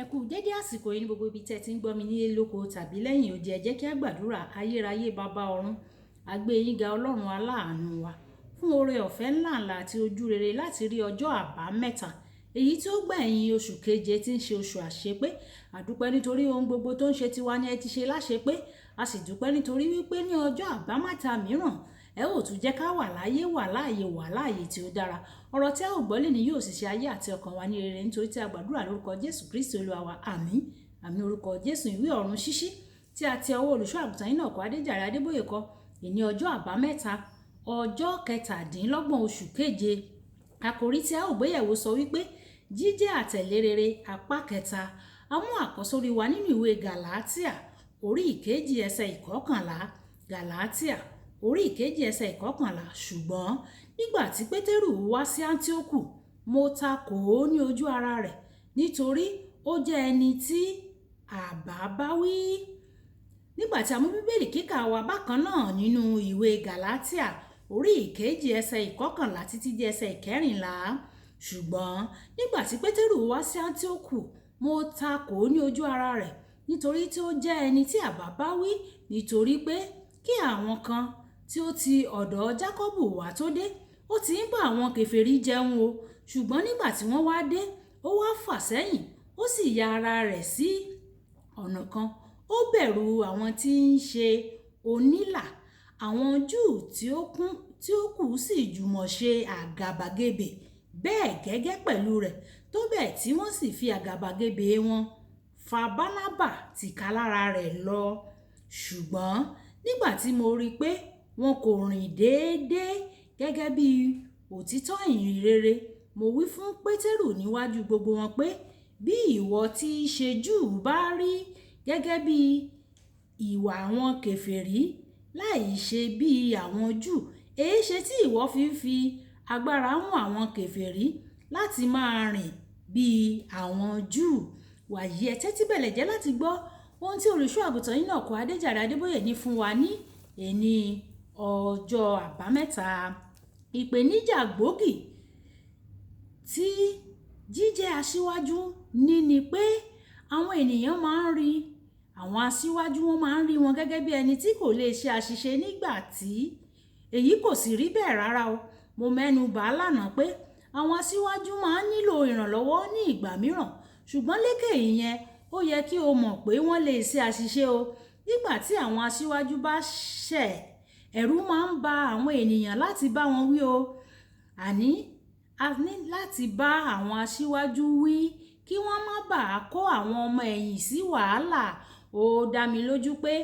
Ẹ kú dédé àsìkò yìí ní gbogbo ibi tẹ́ ti ń gbọ́ mi nílé lóko tàbí lẹ́yìn odi. Ẹ jẹ́ kí a gbàdúrà. Ayérayé bàbá ọ̀run, a gbé yín ga ọlọ́run aláàánú wa fún oore ọ̀fẹ́ ńláńlá àti ojú rere láti rí ọjọ́ àbámẹ́ta èyí tí ó gbẹ̀yìn oṣù keje tí ń ṣe oṣù àṣepé. A dúpẹ́ nítorí ohun gbogbo tó ń ṣe tiwa ni ẹ ti ṣe láṣepé. A sì dúpẹ́ nítorí wípé ní ọjọ́ àbámẹ́ta mìíràn ẹ ò tún jẹ́ ká wà láàyè tí ó dára. Ọ̀rọ̀ tí a ò gbọ́ lè ní yóò sì ṣe ayé àti ọkàn wa ní rere nítorí tí a gbàdúrà lórúkọ Jésù Kristi Olúwa wa. Àmín. Àmín orúkọ Jésù. Ìwé ọ̀run ṣíṣí tí a ti ọwọ́ olùṣọ́ àgùntàn Enoch Adéjàre Adébóyè kọ ìní ọjọ́ àbámẹ́ta ọjọ́ kẹtàdínlọ́gbọ̀n oṣù keje. Àkòrí tí a ò gbéyẹ̀wò sọ wípé jíjẹ́ àtẹ̀lé rere apá kẹta. A mú àkọ́sórí wa nínú ìwé Gàlátíà orí ìkejì ẹsẹ̀ ìkọkànlá. Gàlátíà orí ìkejì ẹsẹ̀ ìkọkànlá. Ṣùgbọ́n nígbà tí Pétérù wá sí Áńtíókù, mo takò ó ní ojú ara rẹ̀ nítorí ó jẹ́ ẹni tí àbá bá wí. Nígbà tí a mú bíbélì kíkà wa bákan náà nínú ìwé Gàlátíà orí ìkejì ẹsẹ̀ ìkọkànlá títí di ẹsẹ̀ ìkẹrìnlá. Ṣùgbọ́n nígbà tí Pétérù wá sí Áńtíókù, mo takò ó ní ojú ara rẹ̀ nítorí tí ó jẹ́ ẹni tí àbá bá wí, nítorí pé kí àwọn kan tí ó ti ọ̀dọ̀ Jákọ́bù wá tó dé, ó ti ń bá àwọn kèfèrí jẹun o. Ṣùgbọ́n nígbà tí wọ́n wá dé, ó wá fà sẹ́yìn, ó sì ya ara rẹ̀ sí ọ̀nà kan. Ó bẹ̀rù àwọn tí ń ṣe onílà, àwọn Júù tí ó kù sì jùmọ̀ ṣe àgàbàgebè bẹ́ẹ̀ gẹ́gẹ́ pẹ̀lú rẹ̀, tó bẹ́ẹ̀ tí wọ́n sì fi àgàbàgebè wọn fa Bánábà tìkálára rẹ̀ lọ. Ṣùgbọ́n nígbà tí mo rí pé wọn kò rìn déédéé gẹ́gẹ́ bí òtítọ́ ìyìn rere, mo wí fún Pétérù níwájú gbogbo wọn pé bí ìwọ tí í ṣe Júù bá rí gẹ́gẹ́ bí ìwà àwọn kèfèrí láì ṣe bí àwọn Júù, èéṣe tí ìwọ fi agbára mú àwọn kèfèrí láti máa rìn bí àwọn Júù? Wàyí ẹ tẹ́tí bẹ̀lẹ̀ jẹ́ láti gbọ́ ohun tí olùṣọ́ àgùntàn Enoch Adéjàre Adébóyè ní fún wa ní èní ọjọ́ àbámẹ́ta. Ìpèníjà gbòógì tí jíjẹ́ aṣíwájú ní ni pé àwọn ènìyàn máa ń rí àwọn aṣíwájú, wọn máa ń rí wọn gẹ́gẹ́ bí ẹni tí kò lè ṣe àṣìṣe, nígbà tí èyí kò sì rí bẹ́ẹ̀ rárá o. Mo mẹ́nu bà á lánàá pé àwọn aṣíwájú máa ń nílò ìrànlọ́wọ́ ní ìgbà mìíràn, ṣùgbọ́n lékè ìyẹn ó yẹ kí o mọ̀ pé wọ́n lè ṣe àṣìṣe o. Nígbà tí àwọn aṣíwájú bá ṣẹ̀, ẹ̀rù máa ń ba àwọn ènìyàn láti bá wọn wí o. A ní láti bá àwọn aṣíwájú wí kí wọ́n má bàa kó àwọn ọmọ ẹ̀yìn sí wàhálà. Ó dá mi lójú pé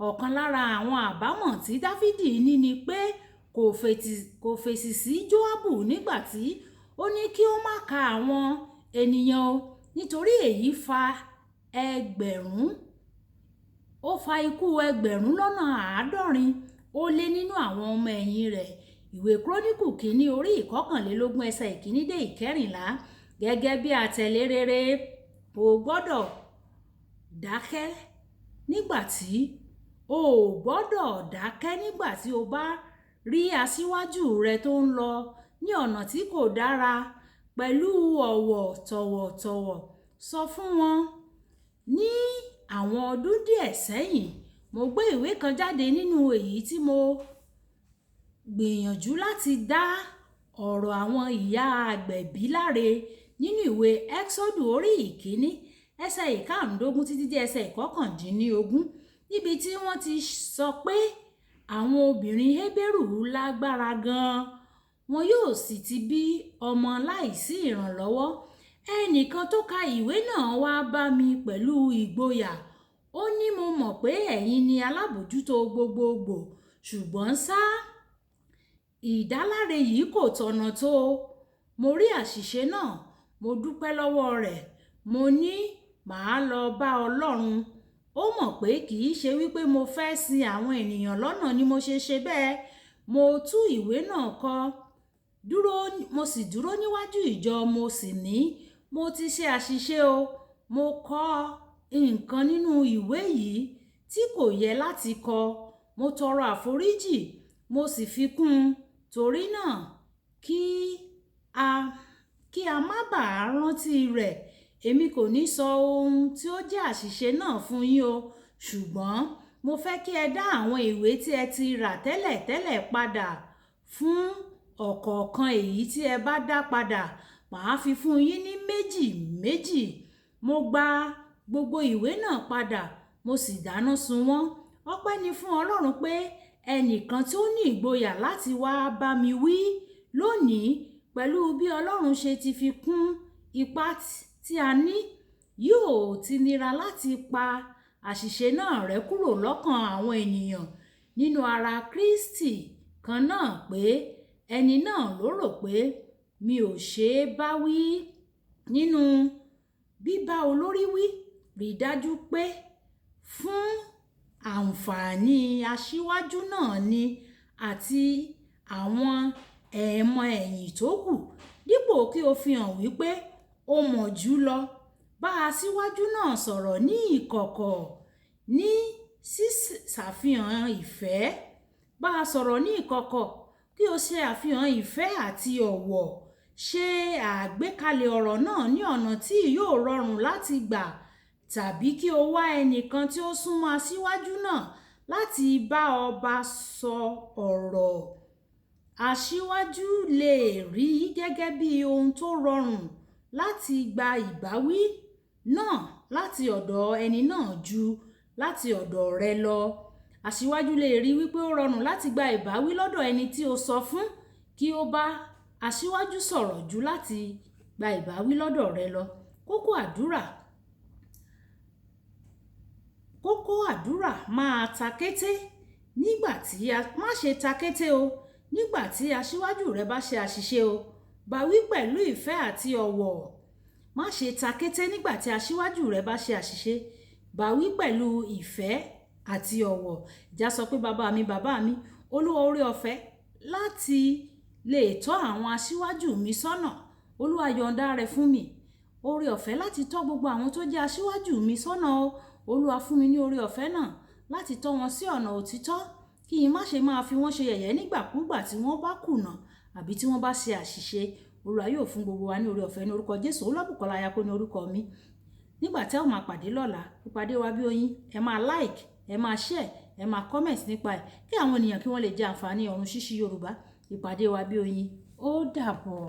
ọ̀kan lára àwọn àbámọ̀ tí Dáfídì ní ni pé kò fèsì sí Jóábù nígbà tí ó ní kí ó má ka àwọn ènìyàn o, nítorí èyí fa ikú 750 ó lé nínú àwọn ọmọ ẹ̀yìn rẹ̀. Ìwé Kíróníkù kìíní orí 21 ẹsẹ̀ ìkíní dé ìkẹrìnlá. Gẹ́gẹ́ bí àtẹ̀lé rere, o gbọ́dọ̀ dákẹ́ nígbà tí o bá rí aṣíwájú rẹ tó ń lọ ní ọ̀nà tí kò dára. Pẹ̀lú ọ̀wọ̀ tọ̀wọ̀tọ̀wọ̀ sọ fún wọn. Ní àwọn ọdún díẹ̀ sẹ́yìn, mo gbé ìwé kan jáde nínú èyí tí mo gbìyànjú láti dá ọ̀rọ̀ àwọn ìyá agbẹ̀bí láre nínú ìwé Ẹ́xọ́dù orí ìkíní ẹsẹ̀ 15 títí dé ẹsẹ̀ 19, níbi tí wọ́n ti sọ pé àwọn obìnrin Hébérù lágbára gan-an, wọn yóò sì ti bí ọmọ láìsí ìrànlọ́wọ́. Ẹnìkan tó ka ìwé náà wá bá mi pẹ̀lú ìgboyà. Ó ní mo mọ̀ pé ẹ̀yin ni alábòjútó gbogbogbò, ṣùgbọ́n ṣá, ìdáláre yìí kò tọ̀nà tó. Mo rí àṣìṣe náà, mo dúpẹ́ lọ́wọ́ rẹ̀. Mo ní màá lọ bá Ọlọ́run. Ó mọ̀ pé kì í ṣe wípé mo fẹ́ sin àwọn ènìyàn lọ́nà ni mo ṣe bẹ́ẹ̀. Mo tú ìwé náà kọ, mo sì dúró níwájú ìjọ, mo sì ní mo ti ṣe àṣìṣe o. Mo kọ nǹkan nínú ìwé yìí tí kò yẹ láti kọ. Mo tọrọ àforíjì, mo sì fi kún un. Torí náà kí a má bàa rántí rẹ̀ èmi kò ní sọ ohun tí ó jẹ́ àṣìṣe náà fún yín o, ṣùgbọ́n mo fẹ́ kí ẹ dá àwọn ìwé tí ẹ ti rà tẹ́lẹ̀tẹ́lẹ̀ padà. Fún ọ̀kọ̀ọ̀kan èyí tí ẹ bá dá padà, màá fi fún yín ní méjì méjì. Mo gba gbogbo ìwé náà padà, mo sì dáná sun wọ́n. Ọpẹ́ ni fún Ọlọ́run pé ẹnìkan tí ó ní ìgboyà láti wá bá mi wí lónìí pẹ̀lú bí Ọlọ́run ṣe ti fi kún ipá tí a ní, yóò ti nira láti pa àṣìṣe náà rẹ́ kúrò lọ́kàn àwọn ènìyàn nínú ara Kristi kan náà pé ẹni náà ló rò pé mi ò ṣe é bá wí. Nínú bíbá olórí wí, rí dájú pé fún àǹfààní aṣíwájú náà ni àti àwọn ẹ̀ẹ̀mọ ẹ̀yìn tó kù, dípò kí o fi hàn wípé o mọ̀ jù lọ. Bá aṣíwájú náà sọ̀rọ̀ ní ìkọ̀kọ̀ ní ṣàfihàn ìfẹ́. Bá a sọ̀rọ̀ ní ìkọ̀kọ̀ kí o ṣe àfihàn ìfẹ́ àti ọ̀wọ̀. Ṣe àgbékalẹ̀ ọ̀rọ̀ náà ní ọ̀nà tí yóò rọrùn láti gbà, tàbí kí o wá ẹnìkan tí ó súnmọ́ aṣíwájú náà láti bá ọ bá sọ ọ̀rọ̀. Aṣíwájú lè rí gẹ́gẹ́ bí ohun tó rọrùn láti gba ìbáwí náà láti ọ̀dọ̀ ẹni náà ju láti ọ̀dọ̀ rẹ lọ. Aṣíwájú lè rí wípé ó rọrùn láti gba ìbáwí lọ́dọ̀ ẹni tí ó sọ fún kí ó bá aṣíwájú sọ̀rọ̀ ju láti gba ìbáwí lọ́dọ̀ rẹ lọ. Kókó àdúrà máa ta kété má ṣe ta kété o nígbà tí aṣíwájú rẹ bá ṣe àṣìṣe o. Bá wí pẹ̀lú ìfẹ́ àti ọ̀wọ̀. Má ṣe ta kété nígbà tí aṣíwájú rẹ bá ṣe àṣìṣe. Bá wí pẹ̀lú ìfẹ́ àti ọ̀wọ̀. Ìjà sọ pé bàbá mi, Olúwa oore ọ̀fẹ́ láti lè tọ́ àwọn aṣíwájú mi sọ́nà. Olúwa yọ̀ǹda rẹ̀ fún mi. Oore ọ̀fẹ́ láti tọ́ gbogbo àwọn tó jẹ́ aṣíwájú mi sọ́nà o. Olúwa fún mi ní oore ọ̀fẹ́ náà láti tọ́ wọn sí ọ̀nà òtítọ́, kí n má ṣe máa fi wọ́n ṣe yẹ̀yẹ́ nígbàkúgbà tí wọ́n bá kùnà àbí tí wọ́n bá ṣe àṣìṣe. Olúwa yóò fún gbogbo wa ní oore ọ̀fẹ́ ní orúkọ Jésù. Olúbùkọ́lá Ayako ní orúkọ mi. Nígbà tí a ó máa pàdé lọ́la, ìpàdé wa bí oyin, ẹ máa like, ẹ máa share, ẹ máa comment nípa ẹ̀ kí àwọn ènìyàn kí wọ́n lè jẹ àǹfààní ọ̀run ṣíṣí Yorùbá. Ìpàdé wa bí oyin. Ó dàbọ̀.